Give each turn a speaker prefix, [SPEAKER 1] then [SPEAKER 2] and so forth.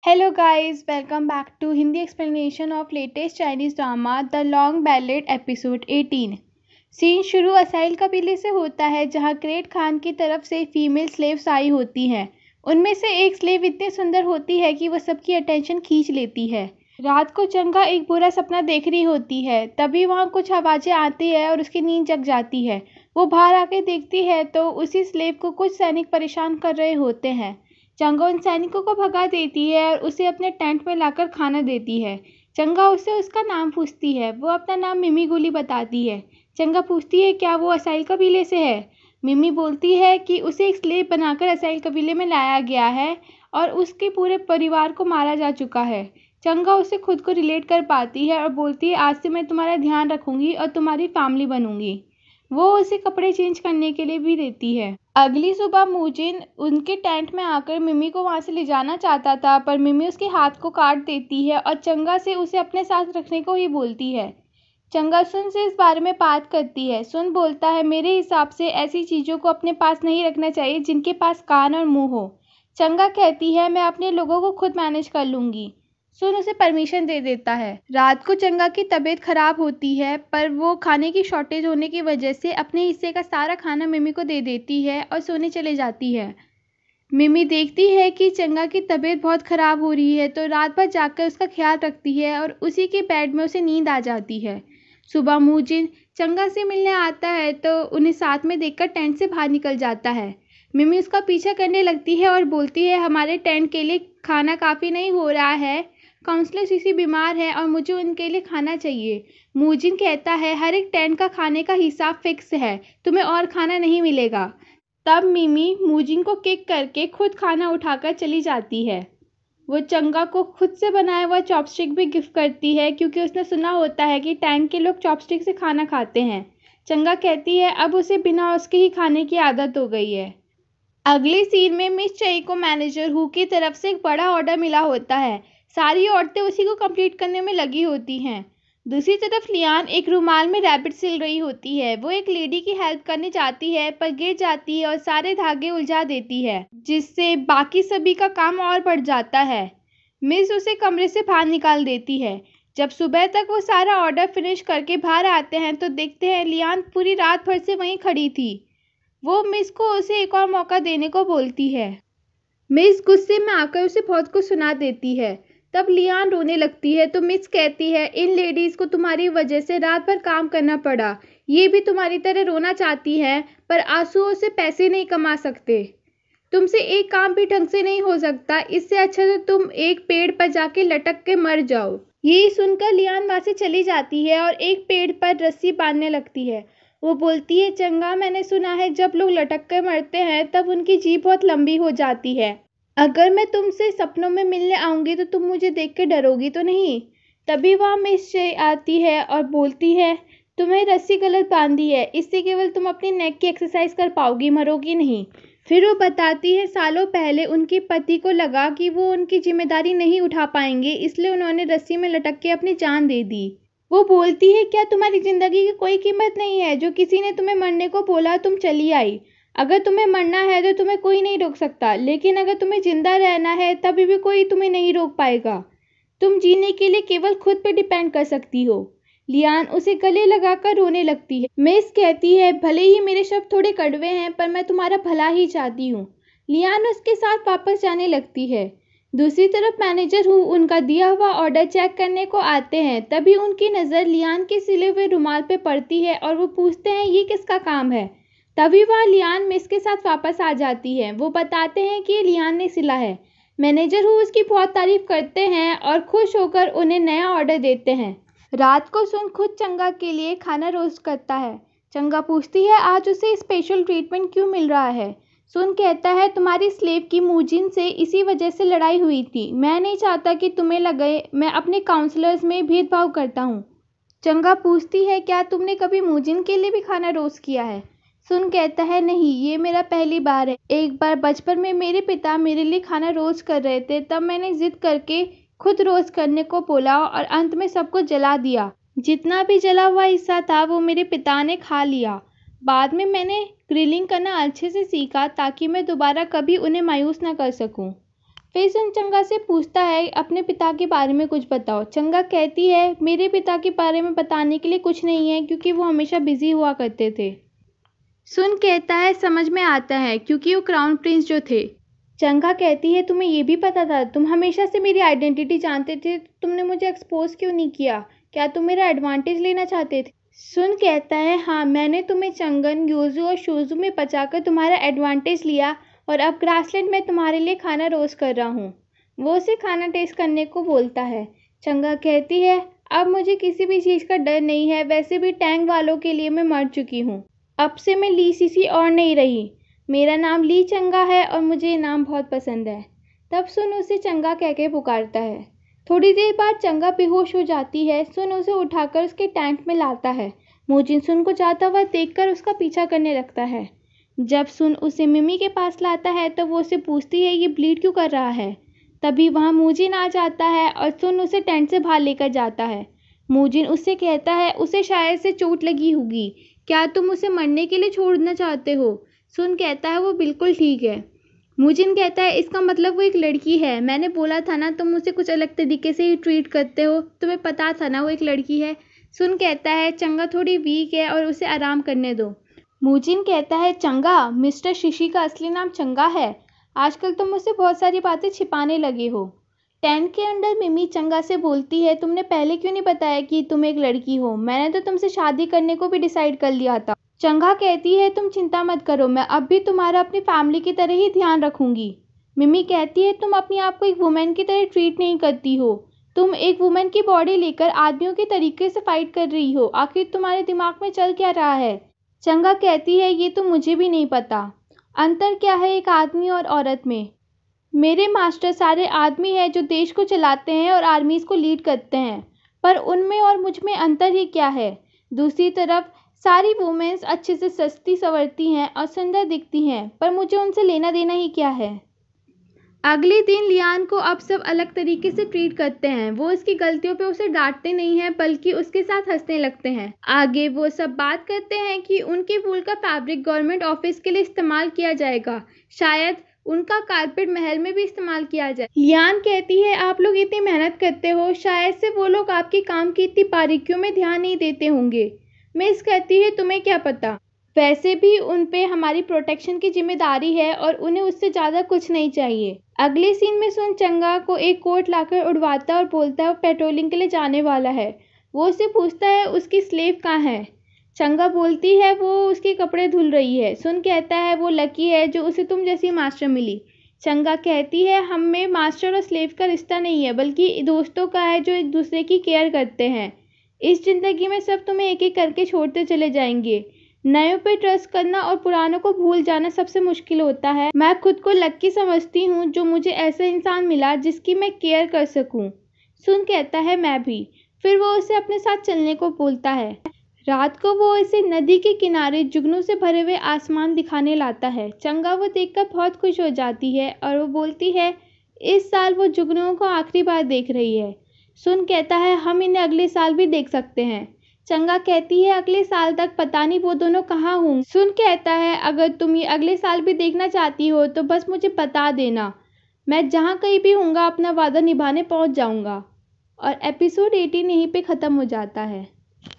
[SPEAKER 1] Hello guys, welcome back to Hindi explanation of latest Chinese drama The Long Ballad episode 18। Scene शुरू acyl कबीले से होता है जहां ग्रेट खान की तरफ से फीमेल स्लेव्स आई होती हैं। उनमें से एक स्लेव इतनी सुंदर होती है कि वह सबकी अटेंशन खींच लेती है। रात को चंगा एक बुरा सपना देख रही होती है, तभी वहां कुछ आवाजें आती है और उसकी नींद जग जाती है। वो बाहर आके देखती है तो उसी स्लेव को कुछ सैनिक परेशान कर रहे होते हैं। चंगा उन सैनिकों को भगा देती है और उसे अपने टेंट में लाकर खाना देती है। चंगा उससे उसका नाम पूछती है। वो अपना नाम मिमी गुली बताती है। चंगा पूछती है क्या वो असाइल कबीले से है। मिमी बोलती है कि उसे एक स्लेव बनाकर असाइल कबीले में लाया गया है और उसके पूरे परिवार को मारा जा चुका है। चंगा उसे खुद को रिलेट कर पाती है और बोलती है आज से मैं तुम्हारा ध्यान रखूंगी और तुम्हारी फैमिली बनूंगी। वो उसे कपड़े चेंज करने के लिए भी देती है। अगली सुबह मूजिन उनके टेंट में आकर मिमी को वहां से ले जाना चाहता था, पर मिमी उसके हाथ को काट देती है और चंगा से उसे अपने साथ रखने को ही बोलती है। चंगा सुन से इस बारे में बात करती है। सुन बोलता है मेरे हिसाब से ऐसी चीज़ों को अपने पास नहीं रखना चाहिए जिनके पास कान और मुंह हो। चंगा कहती है मैं अपने लोगों को खुद मैनेज कर लूंगी। सुन उसे परमिशन दे देता है। रात को चंगा की तबीयत खराब होती है, पर वो खाने की शॉर्टेज होने की वजह से अपने हिस्से का सारा खाना मिमी को दे देती है और सोने चले जाती है। मिमी देखती है कि चंगा की तबीयत बहुत खराब हो रही है तो रात भर जाकर उसका ख्याल रखती है और उसी के बेड में उसे नींद आ जाती है। सुबह मूजिन चंगा से मिलने आता है तो उन्हें साथ में देखकर टेंट से बाहर निकल जाता है। मिमी उसका पीछा करने लगती है और बोलती है हमारे टेंट के लिए खाना काफ़ी नहीं हो रहा है। काउंसलर सीसी बीमार है और मुझे उनके लिए खाना चाहिए। मूजिन कहता है हर एक टेंट का खाने का हिसाब फिक्स है, तुम्हें और खाना नहीं मिलेगा। तब मिमी मूजिन को किक करके खुद खाना उठाकर चली जाती है। वो चंगा को खुद से बनाया हुआ चॉपस्टिक भी गिफ्ट करती है क्योंकि उसने सुना होता है कि टैंक के लोग चॉपस्टिक से खाना खाते हैं। चंगा कहती है अब उसे बिना उसके ही खाने की आदत हो गई है। अगले सीन में मिस चई को मैनेजर हु की तरफ से एक बड़ा ऑर्डर मिला होता है। सारी औरतें उसी को कंप्लीट करने में लगी होती हैं। दूसरी तरफ लियान एक रुमाल में रैबिट सिल रही होती है। वो एक लेडी की हेल्प करने जाती है पर गिर जाती है और सारे धागे उलझा देती है, जिससे बाकी सभी का काम और बढ़ जाता है। मिस उसे कमरे से बाहर निकाल देती है। जब सुबह तक वो सारा ऑर्डर फिनिश करके बाहर आते हैं तो देखते हैं लियान पूरी रात भर से वहीं खड़ी थी। वो मिस को उसे एक और मौका देने को बोलती है। मिस गुस्से में आकर उसे बहुत कुछ सुना देती है। तब लियान रोने लगती है तो मिस कहती है इन लेडीज को तुम्हारी वजह से रात भर काम करना पड़ा। ये भी तुम्हारी तरह रोना चाहती है पर आंसुओं से पैसे नहीं कमा सकते। तुमसे एक काम भी ढंग से नहीं हो सकता, इससे अच्छा तो तुम एक पेड़ पर जाके लटक के मर जाओ। यही सुनकर लियान वहां से चली जाती है और एक पेड़ पर रस्सी बांधने लगती है। वो बोलती है चंगा मैंने सुना है जब लोग लटक कर मरते हैं तब उनकी जीभ बहुत लंबी हो जाती है। अगर मैं तुमसे सपनों में मिलने आऊंगी तो तुम मुझे देख के डरोगी तो नहीं। तभी वहाँ मिस चई आती है और बोलती है तुम्हें रस्सी गलत बांधी है, इससे केवल तुम अपनी नेक की एक्सरसाइज कर पाओगी, मरोगी नहीं। फिर वो बताती है सालों पहले उनके पति को लगा कि वो उनकी जिम्मेदारी नहीं उठा पाएंगे, इसलिए उन्होंने रस्सी में लटक के अपनी जान दे दी। वो बोलती है क्या तुम्हारी जिंदगी की कोई कीमत नहीं है। जो किसी ने तुम्हें मरने को बोला तुम चली आई। अगर तुम्हें मरना है तो तुम्हें कोई नहीं रोक सकता, लेकिन अगर तुम्हें जिंदा रहना है तभी भी कोई तुम्हें नहीं रोक पाएगा। तुम जीने के लिए केवल खुद पे डिपेंड कर सकती हो। लियान उसे गले लगाकर रोने लगती है। मिस कहती है भले ही मेरे शब्द थोड़े कड़वे हैं पर मैं तुम्हारा भला ही चाहती हूँ। लियान उसके साथ वापस जाने लगती है। दूसरी तरफ मैनेजर हु उनका दिया हुआ ऑर्डर चेक करने को आते हैं। तभी उनकी नज़र लियान के सिले हुए रुमाल पे पड़ती है और वो पूछते हैं ये किसका काम है। तभी वहाँ लियान मिस के साथ वापस आ जाती है। वो बताते हैं कि ये लियान ने सिला है। मैनेजर हु उसकी बहुत तारीफ करते हैं और खुश होकर उन्हें नया ऑर्डर देते हैं। रात को सुन खुद चंगा के लिए खाना रोस्ट करता है। चंगा पूछती है आज उसे स्पेशल ट्रीटमेंट क्यों मिल रहा है। सुन कहता है तुम्हारी स्लेव की मूजिन से इसी वजह से लड़ाई हुई थी। मैं नहीं चाहता कि तुम्हें लगे मैं अपने काउंसलर्स में भेदभाव करता हूँ। चंगा पूछती है क्या तुमने कभी मूजिन के लिए भी खाना रोस्ट किया है। सुन कहता है नहीं, ये मेरा पहली बार है। एक बार बचपन में मेरे पिता मेरे लिए खाना रोस्ट कर रहे थे, तब मैंने जिद करके खुद रोस्ट करने को बोला और अंत में सबको जला दिया। जितना भी जला हुआ हिस्सा था वो मेरे पिता ने खा लिया। बाद में मैंने ग्रिलिंग करना अच्छे से सीखा ताकि मैं दोबारा कभी उन्हें मायूस ना कर सकूं। फिर सुन चंगा से पूछता है अपने पिता के बारे में कुछ बताओ। चंगा कहती है मेरे पिता के बारे में बताने के लिए कुछ नहीं है क्योंकि वो हमेशा बिजी हुआ करते थे। सुन कहता है समझ में आता है क्योंकि वो क्राउन प्रिंस जो थे। चंगा कहती है तुम्हें ये भी पता था, तुम हमेशा से मेरी आइडेंटिटी जानते थे, तो तुमने मुझे एक्सपोज क्यों नहीं किया? क्या तुम मेरा एडवांटेज लेना चाहते थे? सुन कहता है हाँ, मैंने तुम्हें चंगन, योजू और शोजू में बचाकर तुम्हारा एडवांटेज लिया और अब ग्रासलैंड में तुम्हारे लिए खाना रोस्ट कर रहा हूँ। वो उसे खाना टेस्ट करने को बोलता है। चंगा कहती है अब मुझे किसी भी चीज़ का डर नहीं है, वैसे भी टैंक वालों के लिए मैं मर चुकी हूँ। अब से मैं ली सीसी और नहीं रही, मेरा नाम ली चंगा है और मुझे ये नाम बहुत पसंद है। तब सुन उसे चंगा कह के पुकारता है। थोड़ी देर बाद चंगा बेहोश हो जाती है। सुन उसे उठाकर उसके टैंक में लाता है। मोजिन सुन को जाता हुआ देखकर उसका पीछा करने लगता है। जब सुन उसे मिमी के पास लाता है तो वो उसे पूछती है ये ब्लीड क्यों कर रहा है। तभी वहाँ मोजिन आ जाता है और सुन उसे टेंट से बाहर लेकर जाता है। मोजिन उससे कहता है उसे शायद से चोट लगी होगी, क्या तुम उसे मरने के लिए छोड़ना चाहते हो? सुन कहता है वो बिल्कुल ठीक है। मोजिन कहता है इसका मतलब वो एक लड़की है, मैंने बोला था ना तुम उसे कुछ अलग तरीके से ही ट्रीट करते हो, तुम्हें पता था ना वो एक लड़की है। सुन कहता है चंगा थोड़ी वीक है और उसे आराम करने दो। मोजिन कहता है चंगा, मिस्टर शिशी का असली नाम चंगा है, आजकल तुम मुझसे बहुत सारी बातें छिपाने लगे हो। टेंट के अंदर मिमी चंगा से बोलती है तुमने पहले क्यों नहीं बताया कि तुम एक लड़की हो, मैंने तो तुमसे शादी करने को भी डिसाइड कर लिया था। चंगा कहती है तुम चिंता मत करो, मैं अब भी तुम्हारा अपनी फैमिली की तरह ही ध्यान रखूंगी। मिमी कहती है तुम अपने आप को एक वुमेन की तरह ट्रीट नहीं करती हो, तुम एक वुमेन की बॉडी लेकर आदमियों के तरीके से फाइट कर रही हो, आखिर तुम्हारे दिमाग में चल क्या रहा है? चंगा कहती है ये तो मुझे भी नहीं पता, अंतर क्या है एक आदमी और औरत में? मेरे मास्टर सारे आदमी हैं जो देश को चलाते हैं और आर्मीज को लीड करते हैं, पर उनमें और मुझ में अंतर ही क्या है? दूसरी तरफ सारी वुमेन्स अच्छे से सस्ती संवरती हैं और सुंदर दिखती हैं, पर मुझे उनसे लेना देना ही क्या है? अगले दिन लियान को अब सब अलग तरीके से ट्रीट करते हैं। वो उसकी गलतियों पे उसे डांटते नहीं हैं बल्कि उसके साथ हंसने लगते हैं। आगे वो सब बात करते हैं कि उनके वूल का फैब्रिक गवर्नमेंट ऑफिस के लिए इस्तेमाल किया जाएगा, शायद उनका कारपेट महल में भी इस्तेमाल किया जाए। लियान कहती है आप लोग इतनी मेहनत करते हो, शायद से वो लोग आपके काम की इतनी बारीकियों में ध्यान नहीं देते होंगे। मिस कहती है तुम्हें क्या पता, वैसे भी उन पे हमारी प्रोटेक्शन की जिम्मेदारी है और उन्हें उससे ज़्यादा कुछ नहीं चाहिए। अगले सीन में सुन चंगा को एक कोट लाकर उड़वाता है और बोलता है वो पेट्रोलिंग के लिए जाने वाला है। वो उससे पूछता है उसकी स्लेव कहाँ है। चंगा बोलती है वो उसके कपड़े धुल रही है। सुन कहता है वो लकी है जो उसे तुम जैसी मास्टर मिली। चंगा कहती है हम में मास्टर और स्लेव का रिश्ता नहीं है बल्कि दोस्तों का है जो एक दूसरे की केयर करते हैं। इस जिंदगी में सब तुम्हें एक एक करके छोड़ते चले जाएंगे, नयों पे ट्रस्ट करना और पुरानों को भूल जाना सबसे मुश्किल होता है। मैं खुद को लकी समझती हूँ जो मुझे ऐसा इंसान मिला जिसकी मैं केयर कर सकूँ। सुन कहता है मैं भी। फिर वो उसे अपने साथ चलने को बोलता है। रात को वो इसे नदी के किनारे जुगनू से भरे हुए आसमान दिखाने लाता है। चंगा वो देखकर बहुत खुश हो जाती है और वो बोलती है इस साल वो जुगनुओं को आखिरी बार देख रही है। सुन कहता है हम इन्हें अगले साल भी देख सकते हैं। चंगा कहती है अगले साल तक पता नहीं वो दोनों कहाँ होंगे। सुन कहता है अगर तुम ये अगले साल भी देखना चाहती हो तो बस मुझे बता देना, मैं जहाँ कहीं भी हूँगा अपना वादा निभाने पहुँच जाऊँगा। और एपिसोड 18 यहीं पे ख़त्म हो जाता है।